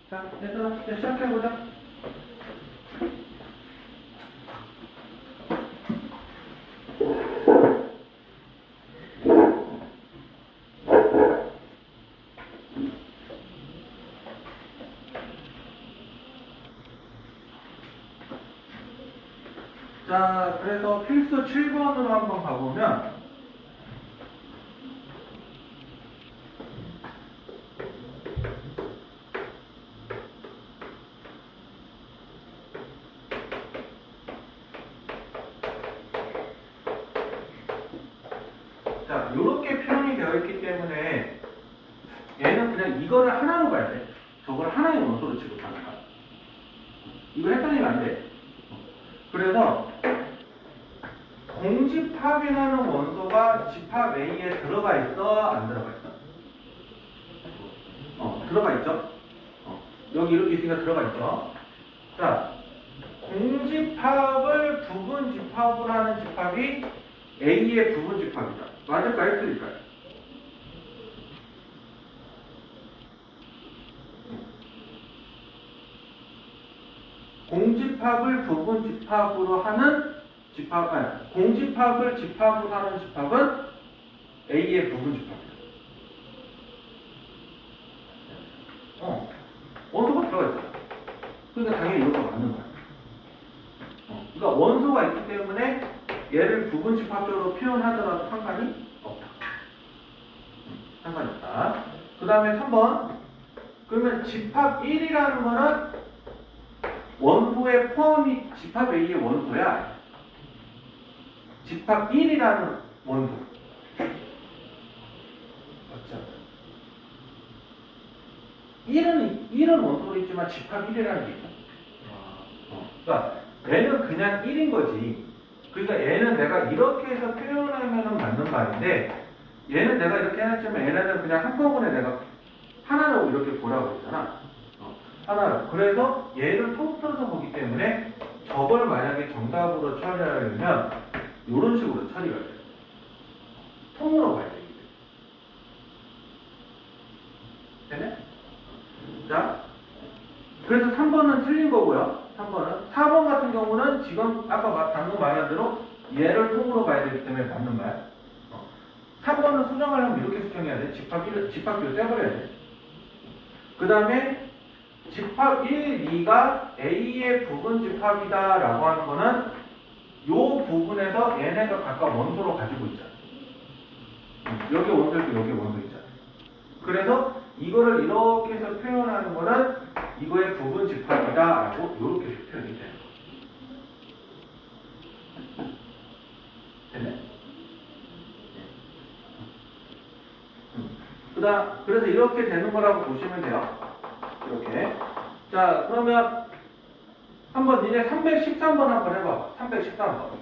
자, 얘들아, 이제 시작해보자. 자, 그래서 필수 7번으로 한번 가보면, 자, 요렇게 표현이 되어 있기 때문에 얘는 그냥 이거를 하나로 봐야 돼. 저걸 하나의 원소로 취급하는 거야. 이거 헷갈리면 안 돼. 그래서 공집합이라는 원소가 집합 A에 들어가 있어? 안 들어가 있어? 들어가 있죠? 여기 이렇게 있으니까 들어가 있죠? 자, 공집합을 부분집합으로 하는 집합이 A의 부분집합이다. 맞을까요? 틀릴까요? 공집합을 부분집합으로 하는 집합, 아니, 공집합을 집합으로 하는 집합은 A의 부분집합이다. 원소가 들어가 있잖아. 그러니까 당연히 이것도 맞는 거야. 그러니까 원소가 있기 때문에 얘를 부분집합적으로 표현하더라도 상관이 없다. 상관이 없다. 그 다음에 3번. 그러면 집합 1이라는 거는 원소의 포함이 집합 A의 원소야. 집합 1이라는 원소. 맞죠? 1은 원소로 있지만 집합 1이라는 게 있어. 그러니까 얘는 그냥 1인 거지. 그러니까 얘는 내가 이렇게 해서 표현하면 맞는 말인데, 얘는 내가 이렇게 해놨지만 얘네는 그냥 한꺼번에 내가 하나로 이렇게 보라고 했잖아. 하나로. 그래서 얘를 통틀어서 보기 때문에 저걸 만약에 정답으로 처리하려면 이런 식으로 처리가 돼요. 통으로 봐야 되기 때문에. 되네? 자, 그래서 3번은 틀린 거고요. 3번은. 4번 같은 경우는 지금 아까 방금 말한 대로 얘를 통으로 봐야 되기 때문에 맞는 말. 3번은 수정하려면 이렇게 수정해야 돼. 집합 떼버려야 돼. 그 다음에 집합 1, 2가 A의 부분 집합이다 라고 하는 거는 요 부분에서 얘네가 각각 원소로 가지고 있잖아. 여기 원소 있고 여기 원소 있잖아. 그래서 이거를 이렇게 해서 표현하는 거는 이거의 부분 집합이다 라고 이렇게 표현이 돼요. 되네? 그래서 이렇게 되는 거라고 보시면 돼요. 이렇게. 자, 그러면 한번 이제 313번 한번 해봐. 313번.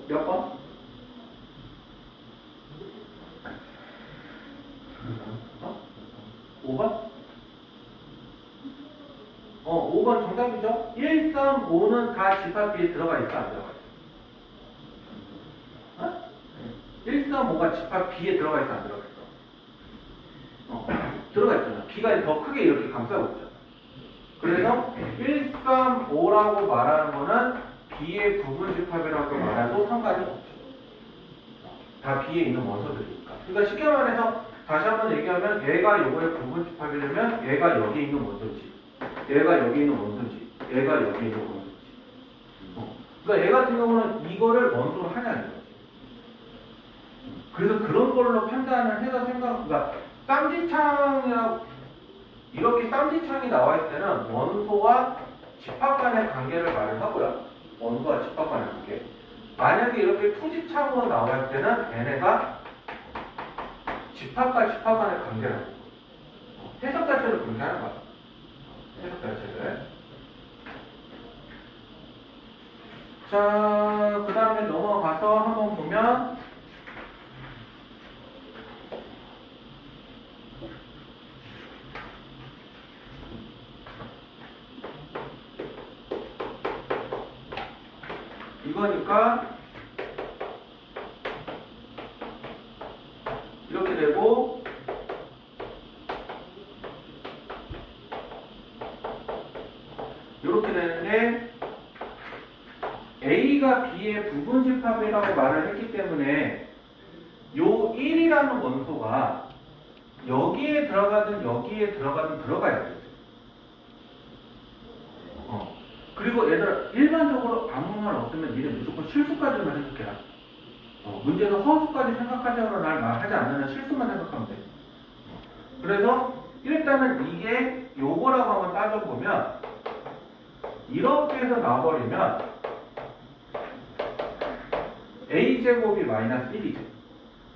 몇 번? 5번? 5번 정답이죠? 1, 3, 5는 다 집합 B에 들어가 있어, 안 들어가 있어? 1, 3, 5가 집합 B에 들어가 있어, 안 들어가 있어? 들어가 있잖아. B가 더 크게 이렇게 감싸고 있잖아. 그래서 1, 3, 5라고 말하는 거는 B의 부분 집합이라고 말해도 상관이 없죠. 다 B에 있는 원소들이니까. 그러니까 쉽게 말해서 다시 한번 얘기하면 얘가 요거의 부분 집합이려면 얘가 여기 있는 원소지, 얘가 여기 있는 원소지, 얘가 여기 있는 원소지. 그러니까 얘 같은 경우는 이거를 원소 그래서 그런 걸로 판단을 해서 그러니까 쌍지창이라고 이렇게 쌍지창이 나와 있을 때는 원소와 집합 간의 관계를 말을 하고요. 원소와 집합 간의 관계. 만약에 이렇게 투지창으로 나와 있을 때는 얘네가 집합과 집합 간의 관계라고. 해석 자체를 그렇게 하는 거야. 해석 자체를. 자, 그 다음에 넘어가서 한번 보면 이거니까 이렇게 되고 이렇게 되는데 A가 B의 부분집합이라고 말을 했기 때문에 요 1이라는 원소가 여기에 들어가든 여기에 들어가든 들어가야 돼요. 그리고 얘들아 일반적으로 아무 말 없으면 니네 무조건 실수까지만 해석해라. 문제에서 허수까지 생각하자고 날 말하지 않으면 실수만 생각하면 돼. 그래서 일단은 이게 요거라고 한번 따져보면 이렇게 해서 나와버리면 a제곱이 마이너스 1이죠.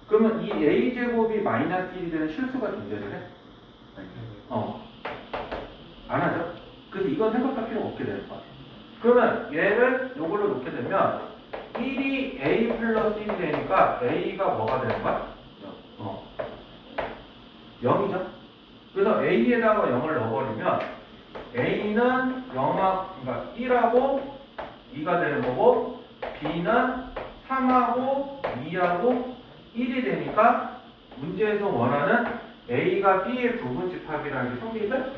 그러면 이 a제곱이 마이너스 1이 되는 실수가 존재를 해? 안 하죠? 그래서 이건 생각할 필요가 없게 되는 거야. 그러면 얘를 요걸로 놓게 되면 1이 a 플러스 1이 되니까 a가 뭐가 되는 거야? 0이죠? 그래서 a에다가 0을 넣어버리면 a는 그러니까 1하고 2가 되는 거고 b는 3하고 2하고 1이 되니까 문제에서 원하는 a가 b의 부분집합이라는 게 성립을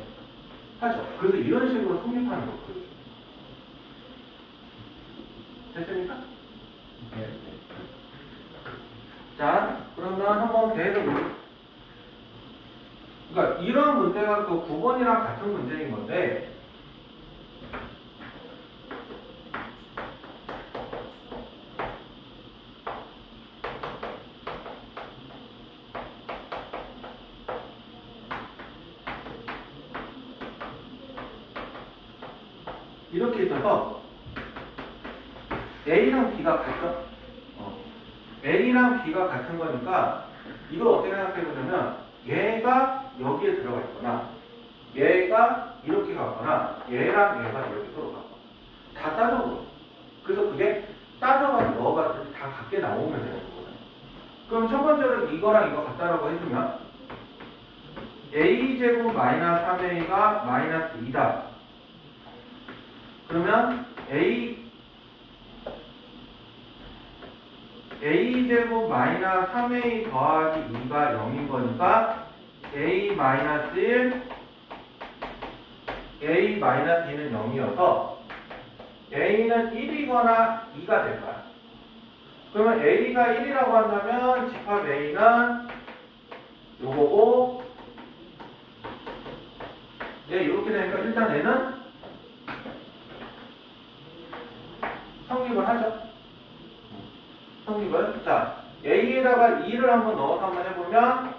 하죠. 그래서 이런 식으로 성립하는 거거든요. 됐습니까? 네. 자, 그러면 한번 계속 그러니까 이런 문제가 그 9번이랑 같은 문제인 건데 이렇게 있어서 A랑 B가 같죠? A랑 B가 같은 거니까 이걸 어떻게 생각해 보냐면 얘가 여기에 들어가 있거나 얘가 이렇게 가거나 얘랑 얘가 이렇게 들어가고 다 따져보죠. 그래서 그게 따져가지고 넣어가지고 다 같게 나오면 되는 거거든요. 그럼 첫 번째로 이거랑 이거 같다라고 해주면 a제곱 마이너스 3a가 마이너스 2다. 그러면 a제곱 마이너스 3a 더하기 2가 0인 거니까 a 마이너스 1, a 마이너스 2는 0이어서 a는 1이거나 2가 될 거야. 그러면 a가 1이라고 한다면 집합 a는 요거고 얘 이렇게 되니까 일단 얘는 성립을 하죠. 성립을. 자, A에다가 2를 한번 넣어서 한번 해보면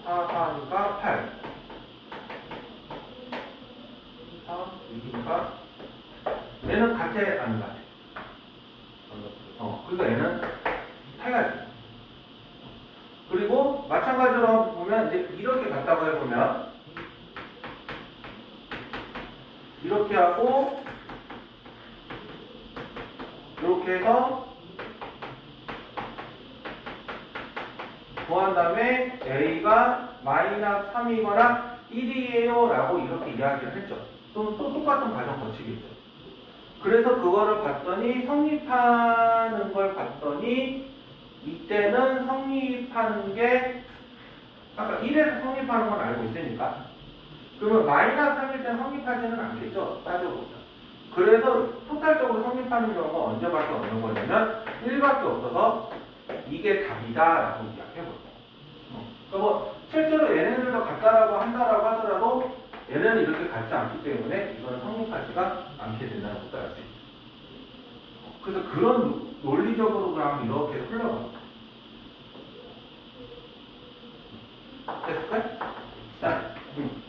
4, 4니까 8 4, 2니까 얘는 같아 안 같아? 그러니까 얘는 해야지. 그리고 마찬가지로 보면 이제 이렇게 갔다고 해보면 이렇게 하고 이렇게 해서 더한 다음에 a가 마이너스 3이거나 1이에요 라고 이렇게 이야기를 했죠. 또 똑같은 과정 거치겠죠. 그래서 그거를 봤더니 성립하는 걸 봤더니 이때는 성립하는 게 아까 1에서 성립하는 건 알고 있으니까 그러면 마이너스 3일 때는 성립하지는 않겠죠. 따져보자. 그래서 토탈적으로 성립하는 경우가 언제밖에 없는 거냐면 1밖에 없어서 이게 답이다 라고 이야기해보죠. 그러니까 뭐 실제로 얘네들도 같다라고 한다라고 하더라도 얘네는 이렇게 같지 않기 때문에 이건 성립하지가 않게 된다는 것도 알 수 있죠. 그래서 그런 논리적으로 그냥 이렇게 흘러가. 됐을까요? 자,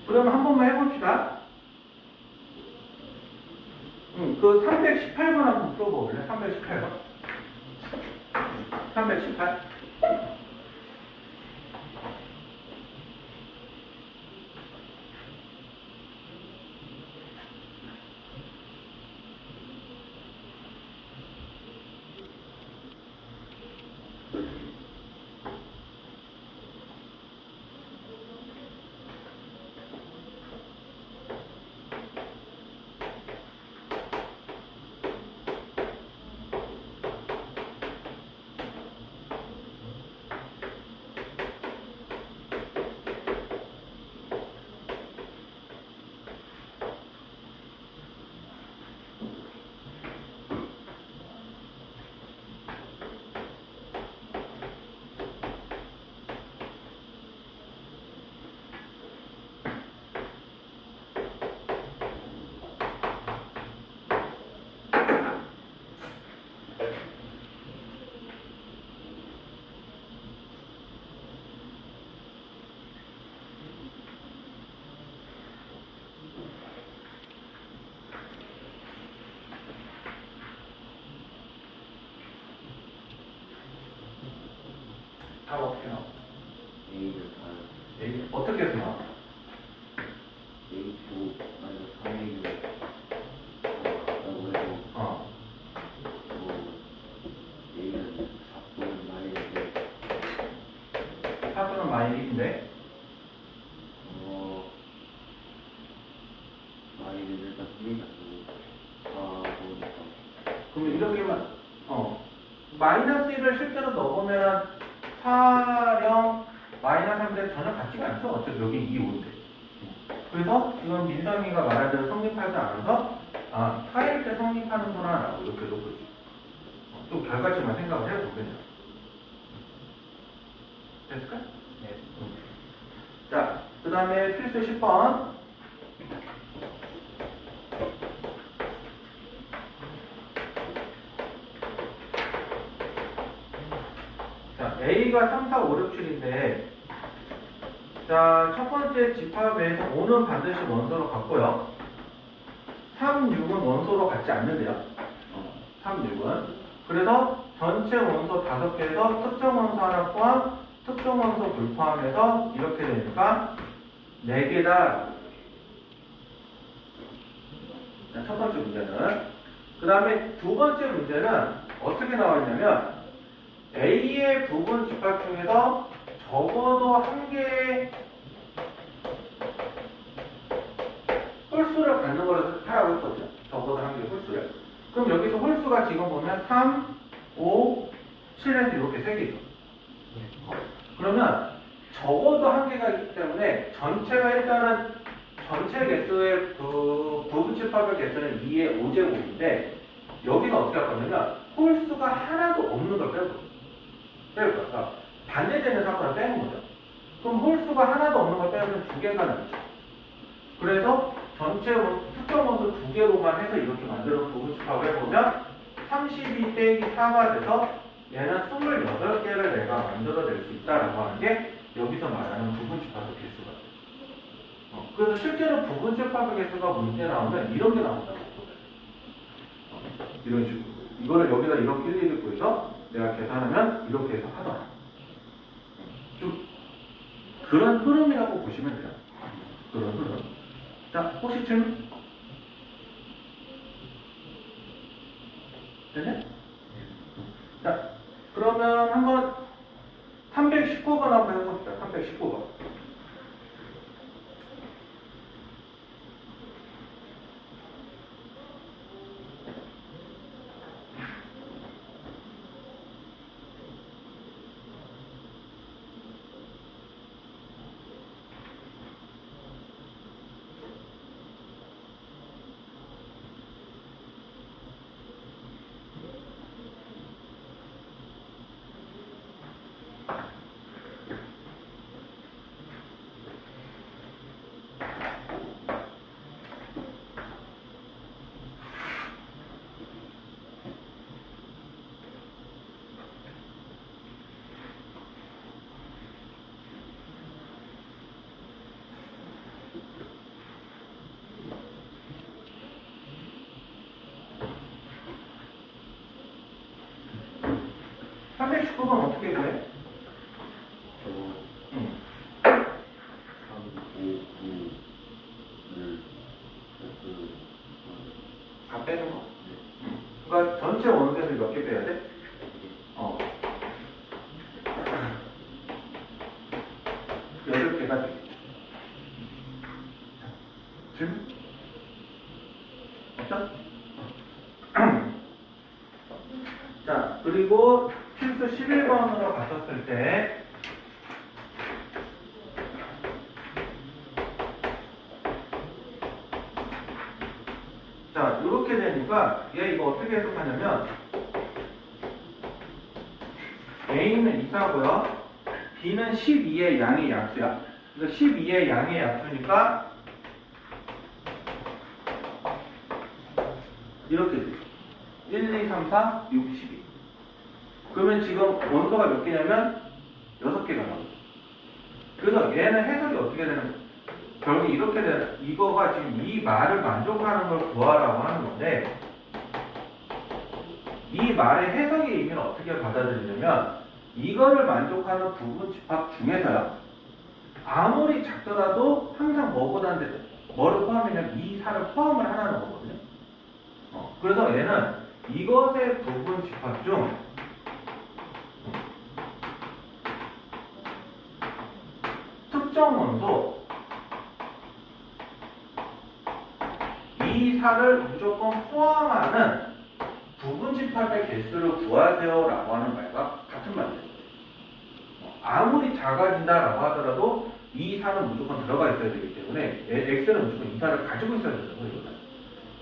그러면 한 번만 해봅시다. 그 318번 한번 풀어볼래? 318번. 318. 답 어떻게 나와? A를 다 A, 어떻게 해서 나와? A9 마이너스 3A6 같다고 해도 A는 4분은 마이너스 4분은 마일인데 마이는 일단 3이 같고 4보니까 그러면 이렇게만 마이너스 1을 실제로 넣어보면 4령 마이너스 3대 전혀 같지가 않죠. 어차피 여기 2, 5인데. 그래서 지금 민성이가 말한 대로 성립하지 않아서 4일 때 성립하는구나 라고 이렇게 놓고 좀 결과치만 생각을 해보겠네요. 됐을까? 네. 자, 그 다음에 필수 10번. 자, A가 3, 4, 5, 6, 7인데, 자, 첫 번째 집합에서 5는 반드시 원소로 같고요. 3, 6은 원소로 같지 않는데요. 3, 6은. 그래서 전체 원소 5개에서 특정 원소 하나 포함, 특정 원소 불포함해서 이렇게 되니까 4개다. 자, 첫 번째 문제는. 그 다음에 두 번째 문제는 어떻게 나와 있냐면, A의 부분 집합 중에서 적어도 한 개의 홀수를 갖는 걸 하라고 했거든요. 적어도 한 개의 홀수를. 그럼 여기서 홀수가 지금 보면 3, 5, 7에서 이렇게 3개죠. 그러면 적어도 한 개가 있기 때문에 전체가 일단은 전체 개수의 그 부분 집합의 개수는 2의 5제곱인데 여기는 어떻게 할 거냐면 홀수가 하나도 없는 걸 빼고 빼올 거야. 반대되는 사건을 빼는 거죠. 그럼 홀수가 하나도 없는 걸 빼면 2개가 남죠. 그래서 전체 특정 원소 2개로만 해서 이렇게 만들어 부분 집합을 해보면 32 빼기 4가 돼서 얘는 28개를 내가 만들어낼 수 있다라고 하는 게 여기서 말하는 부분 집합의 개수가 돼요. 그래서 실제로 부분 집합의 개수가 문제 나오면 이런 게 나온다고 보거든요. 이런 식으로. 이거를 여기다 이렇게 일일이 구해서 내가 계산하면 이렇게 해서 하더라. 좀 그런 흐름이라고 보시면 돼요. 그런 흐름. 자, 혹시 질문? 되네? 자, 그러면 한번 319번 한번 해봅시다. 319번. 319번 어떻게 구해? 저거 응. 3, 5, 9, 1, 다 빼는 거. 그러니까 전체 원소에서 몇 개 빼야 돼? 8개가 돼. 질문? 없죠? 자, 그리고 필수 11번으로 갔었을 때, 자, 이렇게 되니까 얘 이거 어떻게 해석하냐면 A는 2사고요. B는 12의 양의 약수야. 그래서 12의 양의 약수니까 이렇게 돼. 1, 2, 3, 4, 6, 12. 그러면 지금 원소가 몇 개냐면 6개가 나오죠. 그래서 얘는 해석이 어떻게 되는 거야? 결국 이렇게 되는, 이거가 지금 이 말을 만족하는 걸 구하라고 하는 건데, 이 말의 해석의 의미는 어떻게 받아들이냐면, 이거를 만족하는 부분 집합 중에서요, 아무리 작더라도 항상 뭐보다는 뭐를 포함하냐면 이 사를 포함을 하라는 거거든요. 그래서 얘는 이것의 부분 집합 중 특정 원소 이 사를 무조건 포함하는 부분 집합의 개수를 구하세요 라고 하는 말과 같은 말이에요. 아무리 작아진다라고 하더라도 이 사는 무조건 들어가 있어야 되기 때문에 x는 무조건 이 사를 가지고 있어야 되는 거예요.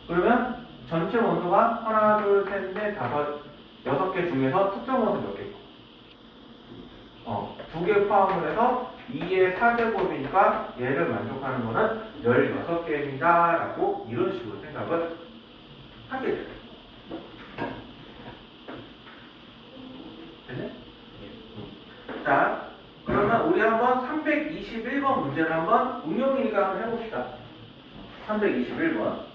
그러면 전체 원소가 하나, 둘, 셋, 넷, 다섯, 6개 중에서 특정 원소 몇 개? 2개 포함을 해서 2의 4제곱이니까 얘를 만족하는 거는 16개입니다 라고 이런 식으로 생각을 하게 돼요. 되네? 자, 그러면 우리 한번 321번 문제를 한번 응용이니까 한번 해봅시다. 321번.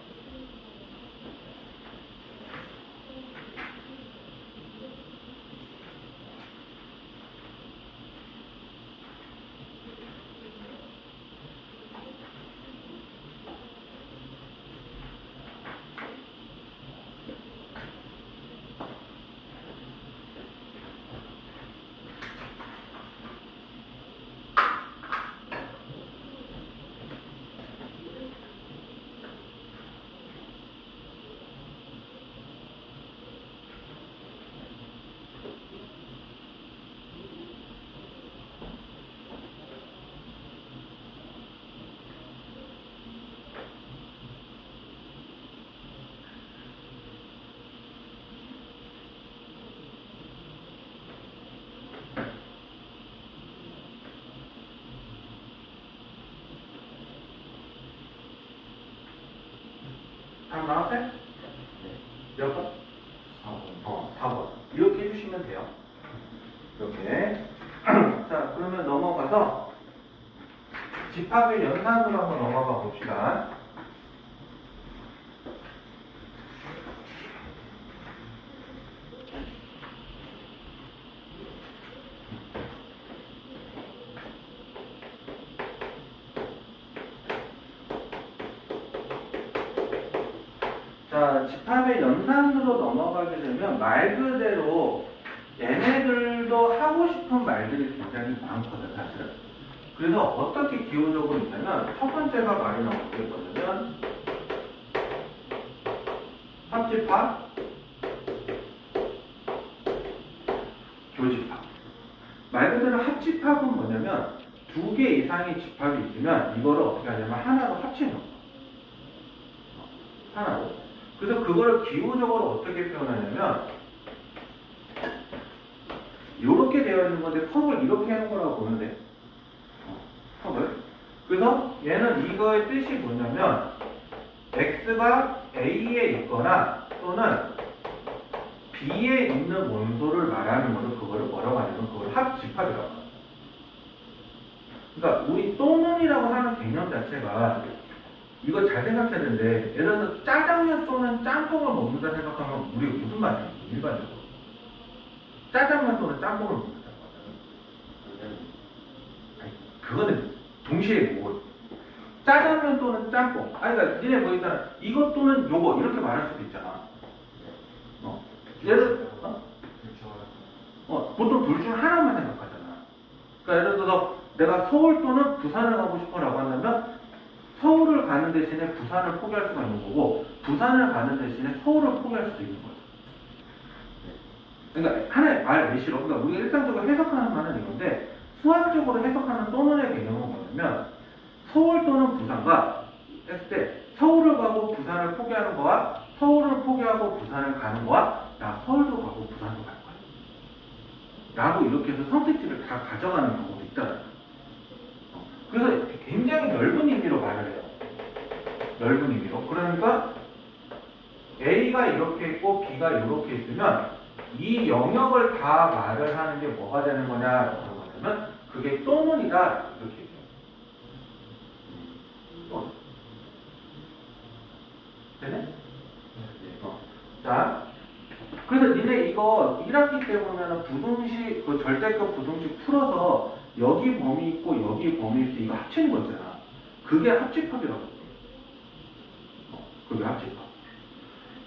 답 나왔어요? 몇 번? 4번. 이렇게 해주시면 돼요. 이렇게. 자, 그러면 넘어가서 집합의 연산으로 한번 넘어가 봅시다. 자, 집합의 연산으로 넘어가게 되면 말 그대로 얘네들도 하고 싶은 말들이 굉장히 많거든, 사실은. 그래서 어떻게 기호적으로 있냐면, 첫 번째가 말이 나오게 되거든요. 합집합, 교집합. 말 그대로 합집합은 뭐냐면, 2개 이상의 집합이 있으면, 이거를 어떻게 하냐면, 하나로 합치는 거예요. 하나로. 그래서 그걸 기호적으로 어떻게 표현하냐면, 이렇게 되어 있는 건데 컵을 이렇게 하는 거라고 보면 돼. 컵을. 그래서 얘는 이거의 뜻이 뭐냐면 x가 a에 있거나 또는 b에 있는 원소를 말하는 거를 그거를 뭐라고 하냐면 그걸 합집합이라고 합니다. 그러니까 우리 또는이라고 하는 개념 자체가 이거 잘 생각해야 되는데 예를 들어서 짜장면 또는 짬뽕을 먹는다 생각하면 우리가 무슨 말이에요? 일반적으로. 짜장면 또는 짬뽕을 먹는다고 하잖아. 아니, 그거는 동시에 뭐 짜장면 또는 짬뽕. 아니, 그러니까 니네 뭐 있잖아. 이것 또는 요거 이렇게 말할 수도 있잖아. 예를 보통 둘 중 하나만 생각하잖아. 그러니까 예를 들어서 내가 서울 또는 부산을 가고 싶어라고 한다면 서울을 가는 대신에 부산을 포기할 수가 있는 거고 부산을 가는 대신에 서울을 포기할 수도 있는 거야. 그러니까 하나의 말 예시로 그러니까 우리가 일상적으로 해석하는 말은 이건데 수학적으로 해석하는 또는의 개념은 뭐냐면 서울 또는 부산과 했을 때 서울을 가고 부산을 포기하는 거와 서울을 포기하고 부산을 가는 거와 나 서울도 가고 부산도 갈 거야 라고 이렇게 해서 선택지를 다 가져가는 경우도 있다는 거야. 그래서 굉장히 넓은 의미로 말을 해요. 넓은 의미로. 그러니까 A가 이렇게 있고 B가 이렇게 있으면 이 영역을 다 말을 하는 게 뭐가 되는 거냐라고 하면 그게 또는이다 이렇게 얘기해요. 또는. 되네? 자, 그래서 니네 이거 1학기 때 보면은 부등식, 그 절대값 부등식 풀어서 여기 범위 있고 여기 범위 있을 때 이거 합치는 거 있잖아. 그게 합집합이라고. 그게 합집합.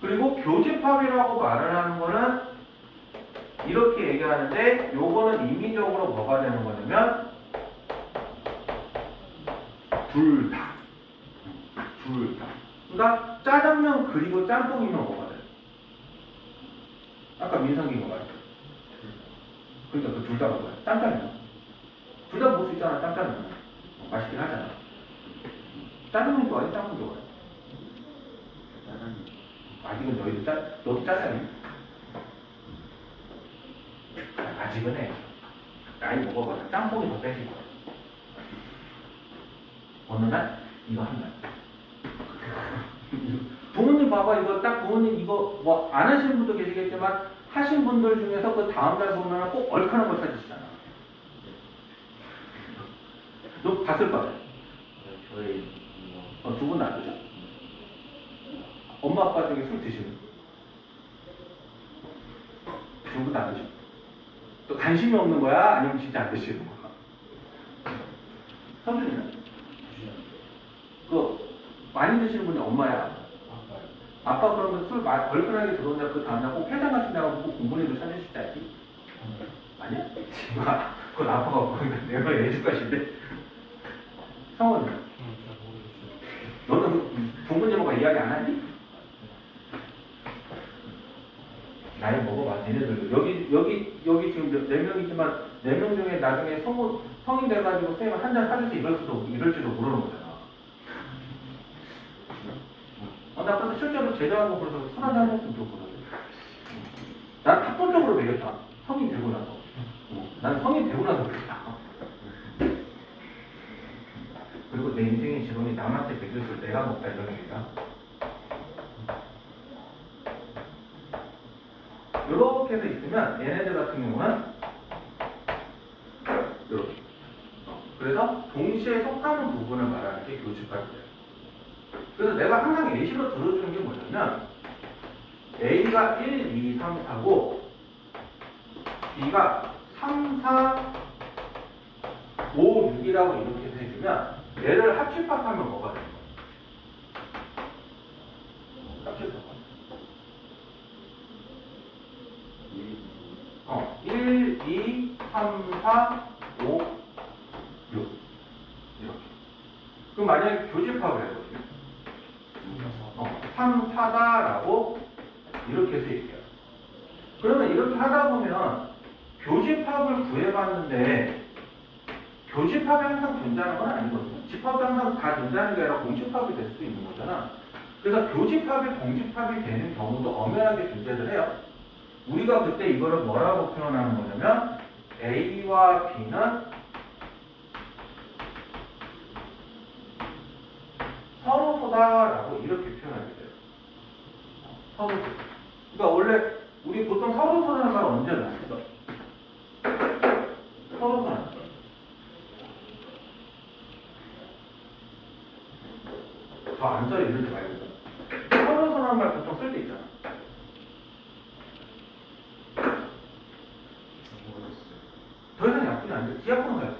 그리고 교집합이라고 말을 하는 거는 이렇게 얘기하는데 요거는 임의적으로 뭐가 되는 거냐면 둘 다. 둘 다. 그러니까 짜장면 그리고 짬뽕이면 뭐가 돼? 아까 민성이가 말했죠. 그러니까 그 둘 다 뭐야? 짬짜면. 둘 다 먹을 수 있잖아, 짬짜면. 맛있긴 하잖아. 짜장면 좋아해? 짬뽕 좋아해? 아직은 너도 짜장면? 아직은 해. 나이 먹어봐라. 짬뽕이 더 땡길 거야. 어느 날? 이거 한 날. 부모님 봐봐. 이거 딱 부모님 이거 뭐 안 하시는 분도 계시겠지만 하신 분들 중에서 그 다음날 보면 꼭 얼큰한 걸 찾으시잖아. 너 봤을 거야. 저희 두 분 다 드죠? 엄마 아빠 중에 술 드시는? 두 분 다 드죠? 또 관심이 없는 거야? 아니면 진짜 안 드시는 거야? 성준이는? 그 많이 드시는 분이 엄마야? 아빠 그러면 술 얼큰하게 들어오냐 그 다음날 꼭 회장 같은 데 가고 꼭 공부해도 찾으실 때 알지? 아니야? 그건 아빠가 모르니까 내가 예술가신데 성원은? 너는 부모님하고 이야기 안 하니? 나이 먹어봐. 니네들도 여기 지금 4명이지만 4명 중에 나중에 성인 돼가지고 선생님 한잔 사줄지 이럴지도 모르는 거잖아. 나 근데 실제로 제자하고 그래서 술 한잔 먹으면 좋거든. 난 합법적으로 먹였다. 성인 되고 나서. 난 성인 되고 나서 그랬다. 그리고 내 인생의 지론이 남한테 먹였을 내가 먹다 이런 얘기다. 이렇게 해서 있으면 얘네들 같은 경우는 이렇게. 그래서 동시에 속하는 부분을 말하는 게 교집합이에요. 그래서 내가 항상 예시로 들어주는 게 뭐냐면 A가 1, 2, 3, 4고 B가 3, 4, 5, 6이라고 이렇게 해주면 얘를 합집합하면 뭐가 돼요? 합집합. 1, 2, 3, 4, 5, 6 이렇게. 그럼 만약에 교집합을 해보시면 3, 4다라고 이렇게 해서 얘기해요. 그러면 이렇게 하다 보면 교집합을 구해봤는데 교집합이 항상 존재하는 건 아니거든요. 집합도 항상 다 존재하는 게 아니라 공집합이 될 수도 있는 거잖아. 그래서 교집합이 공집합이 되는 경우도 엄연하게 존재를 해요. 우리가 그때 이거를 뭐라고 표현하는 거냐면 A와 B는 서로소다라고 이렇게 표현하게 돼요. 서로소. 그러니까 원래 우리 보통 서로소라는 말 언제 나왔어? 서로소라는 말. 더 안 써요 이러지 말고. 서로소라는 말 보통 쓸 때 있잖아. 안 돼. 기하분 같아.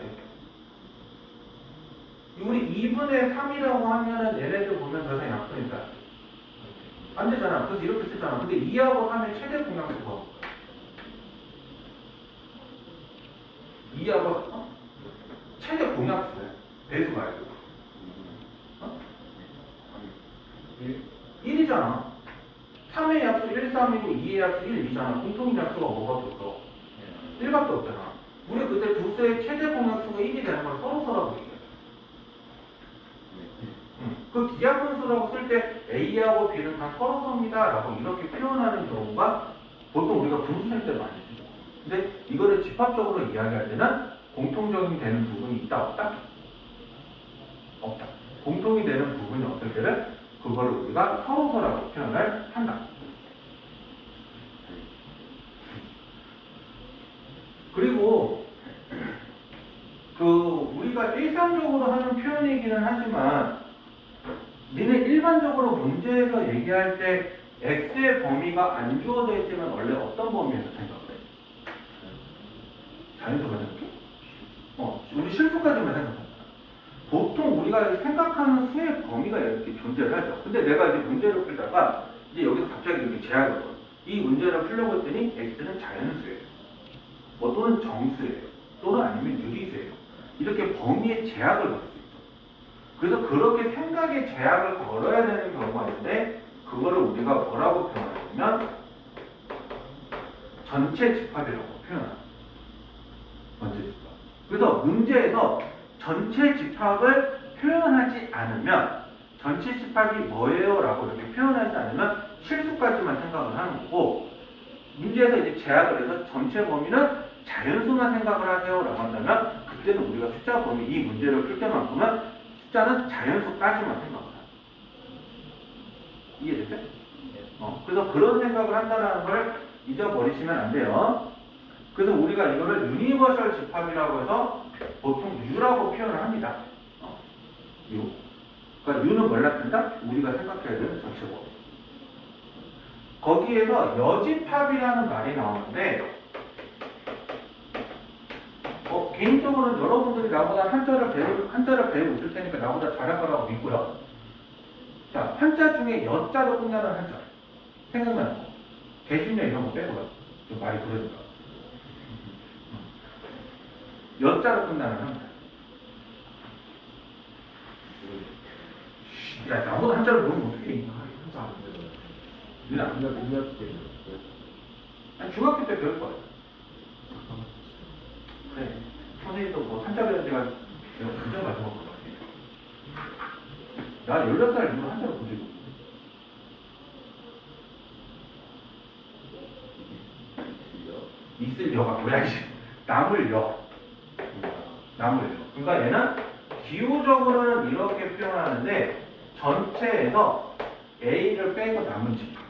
우리 2분의 3이라고 하면은 얘네들 보면 더 이상 약분이다. 안 되잖아. 그래서 이렇게 쓰잖아. 근데 2하고 3의 최대 공약수가 2하고 최대 공약수야. 배수 말고. 1이잖아. 3의 약수 1, 3이고 2의 약수 1, 2잖아. 공통 약수가 뭐밖에 없어? 1밖에 없잖아. 우리 그때 두 수의 최대 공약수가 1이 되는 걸 서로서라고 얘기해. 그 기하분수라고 쓸 때 A하고 B는 다 서로서입니다 라고 이렇게 표현하는 경우가 보통 우리가 분수할 때 많이 쓰죠. 근데 이거를 집합적으로 이야기할 때는 공통적인 되는 부분이 있다 없다? 없다. 공통이 되는 부분이 없을 때는 그거를 우리가 서로서라고 표현을 한다. 그리고 우리가 일상적으로 하는 표현이기는 하지만 니네 일반적으로 문제에서 얘기할 때 x의 범위가 안 주어져 있으면 원래 어떤 범위에서 생각해? 자연수가 생각해? 우리 실수까지만 생각한다. 보통 우리가 생각하는 수의 범위가 이렇게 존재를 하죠. 근데 내가 이제 문제를 풀다가 이제 여기서 갑자기 이렇게 제약을 걸어. 이 문제를 풀려고 했더니 x는 자연수예요. 또는 정수예요. 또는 아니면 유리수예요. 이렇게 범위에 제약을 걸을 수 있어. 그래서 그렇게 생각에 제약을 걸어야 되는 경우가 있는데 그거를 우리가 뭐라고 표현하냐면 전체 집합이라고 표현합니다. 전체 집합. 그래서 문제에서 전체 집합을 표현하지 않으면 전체 집합이 뭐예요? 라고 이렇게 표현하지 않으면 실수까지만 생각을 하는 거고 문제에서 이제 제약을 해서 전체 범위는 자연수만 생각을 하세요 라고 한다면 그때는 우리가 숫자 범위 이 문제를 풀 때만큼은 숫자는 자연수까지만 생각을 해요. 이해됐어요? 그래서 그런 생각을 한다는 걸 잊어버리시면 안 돼요. 그래서 우리가 이거를 유니버설 집합이라고 해서 보통 U라고 표현을 합니다. U. 그러니까 U는 뭘 나타낸다? 우리가 생각해야 되는 전체 범위. 거기에서 여집합이라는 말이 나오는데 개인적으로는 여러분들이 나보다 한자를 배우고 있을 테니까 나보다 잘할 거라고 믿고요. 자, 한자 중에 여자로 끝나는 한자. 생각나는 거. 개준여 이런 거 빼고요. 좀 말이 그러니까. 여자로 끝나는 한자. 야, 나보다 한자를 모르면 어떡해. 한자 안 배워요. 니는 안 배워요. 아니, 중학교 때 배울 거예요. 그래. 선생님도 뭐 한자 배우는 데가 내가 굉장히 많이 먹을 것 같아. 나 16살 이후로 한자를 본 적이 없어. 있을 여가 뭐야, 씨. 남을 여. 그러니까 얘는 기호적으로는 이렇게 표현하는데 전체에서 A를 빼고 남은 집합.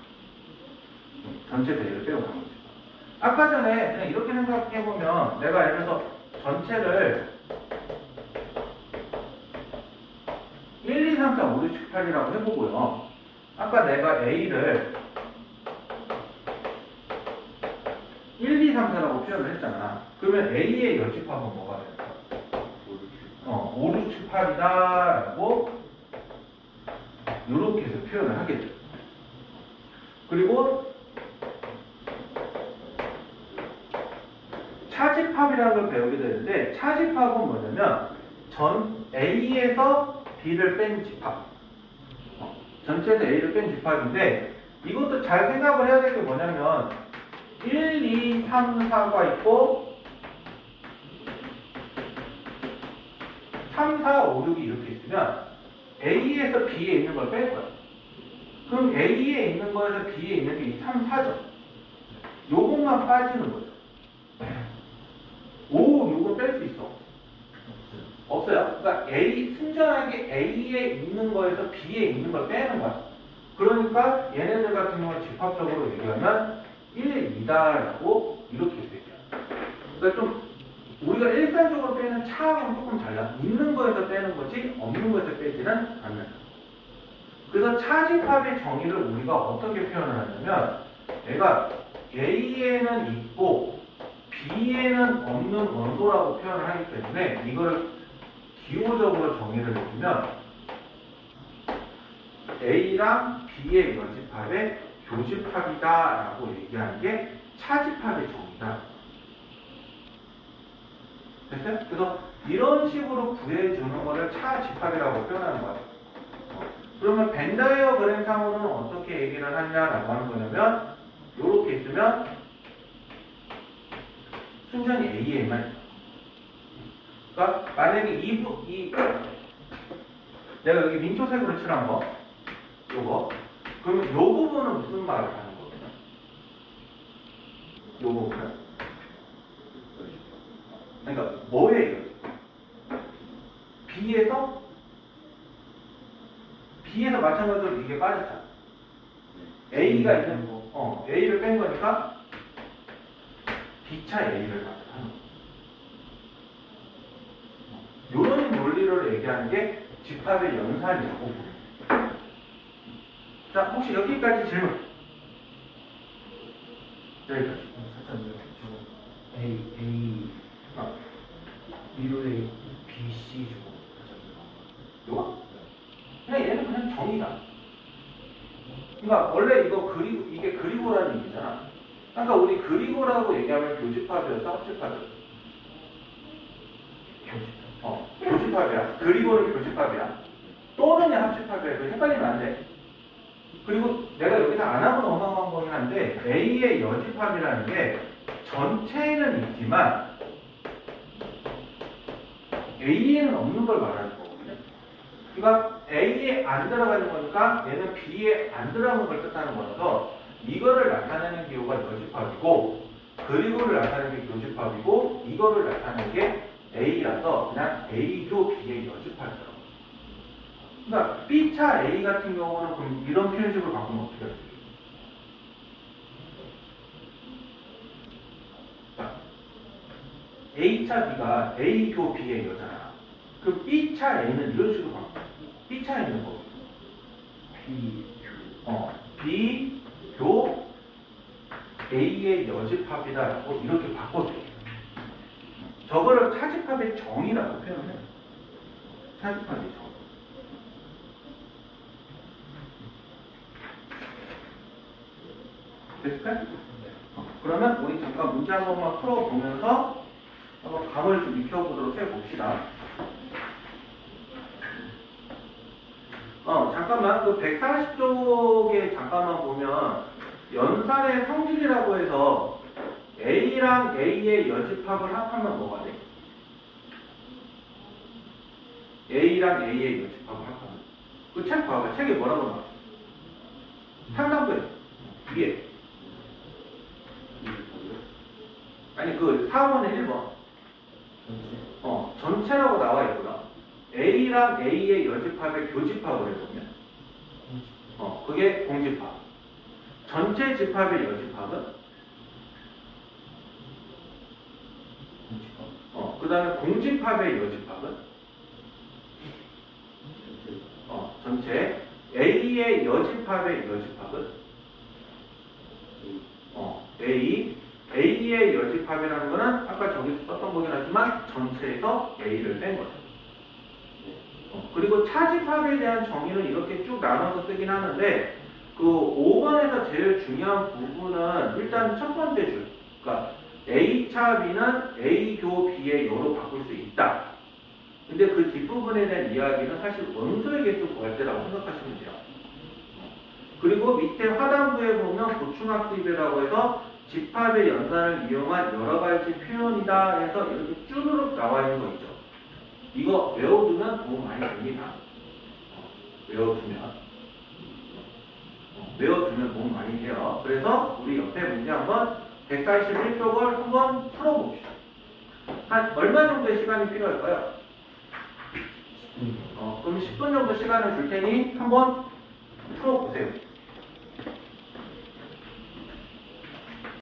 전체에서 A를 빼고 남은 집합. 아까 전에 그냥 이렇게 생각해보면 내가 예를 들어서 전체를 1, 2, 3, 4, 5, 6, 7, 8이라고 해보고요. 아까 내가 A를 1, 2, 3, 4라고 표현을 했잖아. 그러면 A의 여집합은 뭐가 될까? 5, 6, 7, 8이다 라고 이렇게 해서 표현을 하게 돼요. 그리고 차집합이라는 걸 배우게 되는데 차집합은 뭐냐면 전 A에서 B를 뺀 집합. 전체에서 A를 뺀 집합인데 이것도 잘 생각을 해야 될 게 뭐냐면 1, 2, 3, 4가 있고 3, 4, 5, 6이 이렇게 있으면 A에서 B에 있는 걸 뺄 거야. 그럼 A에 있는 거에서 B에 있는 게 3, 4죠. 요것만 빠지는 거죠. 5, 6은 뺄 수 있어. 없어요. 그러니까 순전하게 A에 있는 거에서 B에 있는 걸 빼는 거야. 그러니까 얘네들 같은 경우는 집합적으로 얘기하면 1, 2다라고 이렇게 되죠. 그러니까 좀 우리가 일반적으로 빼는 차하고는 조금 달라. 있는 거에서 빼는 거지 없는 거에서 빼지는 않는다. 그래서 차집합의 정의를 우리가 어떻게 표현을 하냐면 얘가 A에는 있고 B에는 없는 원소라고 표현을 하기 때문에 이거를 기호적으로 정의를 해주면 A랑 B의 여집합의 교집합이다라고 얘기하는 게 차집합의 정의다. 됐어요? 그래서 이런 식으로 구해주는 거를 차집합이라고 표현하는 거예요. 그러면 벤다이어그램상으로는 어떻게 얘기를 하냐라고 하는 거냐면 이렇게 있으면 순전히 AA만 있어. 그러니까 만약에 내가 여기 민초색으로 칠한 거 요거 그러면 요 부분은 무슨 말을 하는 거거든요? 요 부분은 그러니까 뭐예요? B에서 마찬가지로 이게 빠졌잖아. A가 있는 거, A를 뺀 거니까 B차 A를 가져가는 거. 이런 논리를 얘기하는 게 집합의 연산이라고. 자, 혹시 여기까지 질문? 여기까지. 살짝요. 저 A 미로의 B, C 주고 요거? 그냥 얘는 그냥 정의다. 그러니까 원래 이게 그리고라는 얘기잖아. 그러니까 우리 그리고라고 얘기하면 교집합이었어, 합집합이었어? 교집합이야. 그리고는 교집합이야. 또는 합집합이야. 그 헷갈리면 안 돼. 그리고 내가 여기서 안 하고 넘어간 거긴 한데 A의 여집합이라는 게 전체에는 있지만 A에는 없는 걸 말하는 거거든요. 그러니까 A에 안 들어가는 거니까 얘는 B에 안 들어가는 걸 뜻하는 거라서 이거를 나타내는 기호가 여집합이고 그리고를 나타내는 게 교집합이고 이거를 나타내는 게 A라서 그냥 A교 B의 여집합이더라고요. 그러니까 B차 A 같은 경우는 그럼 이런 표현식으로 바꾸면 어떻게 할까요? A차 B가 A교 B의 여잖아. 그 B차 A는 이런 식으로 바꿔. B차 A는 뭐? B교 A의 여집합이다라고 이렇게 바꿔도 돼요. 저거를 차집합의 정의라고 표현해요. 차집합의 정. 됐을까요? 그러면 우리 잠깐 문제 한 번만 풀어보면서 한번 감을 좀 익혀보도록 해봅시다. 잠깐만 그 140쪽에 잠깐만 보면 연산의 성질이라고 해서 A랑 A의 여집합을 합하면 뭐가 돼? A랑 A의 여집합을 합하면 그 책 봐봐. 책에 뭐라고 나와? 상단부에 위에 아니 그 4번에 1번 전체라고 나와 있고요. A랑 A의 여집합의 교집합을 해보면 그게 공집합. 전체 집합의 여집합은 그 다음에 공집합의 여집합은 전체 A의 여집합의 여집합은 A의 여집합이라는 거는 아까 저기서 썼던 거긴 하지만 전체에서 A를 뺀 거죠. 그리고 차집합에 대한 정의는 이렇게 쭉 나눠서 쓰긴 하는데 그 5번에서 제일 중요한 부분은 일단 첫 번째 줄. 그러니까 A차 B는 A교 B의 여로 바꿀 수 있다. 근데 그 뒷부분에 대한 이야기는 사실 원소의 개수 구할 때라고 생각하시면 돼요. 그리고 밑에 하단부에 보면 보충학습이라고 해서 집합의 연산을 이용한 여러 가지 표현이다 해서 이렇게 쭈르륵 나와 있는 거 있죠. 이거 외워두면 도움 많이 됩니다. 외워두면 도움 많이 돼요. 그래서 우리 옆에 문제 한번 141쪽을 한번 풀어봅시다. 한 얼마 정도의 시간이 필요할까요? 그럼 10분 정도 시간을 줄 테니 한번 풀어보세요.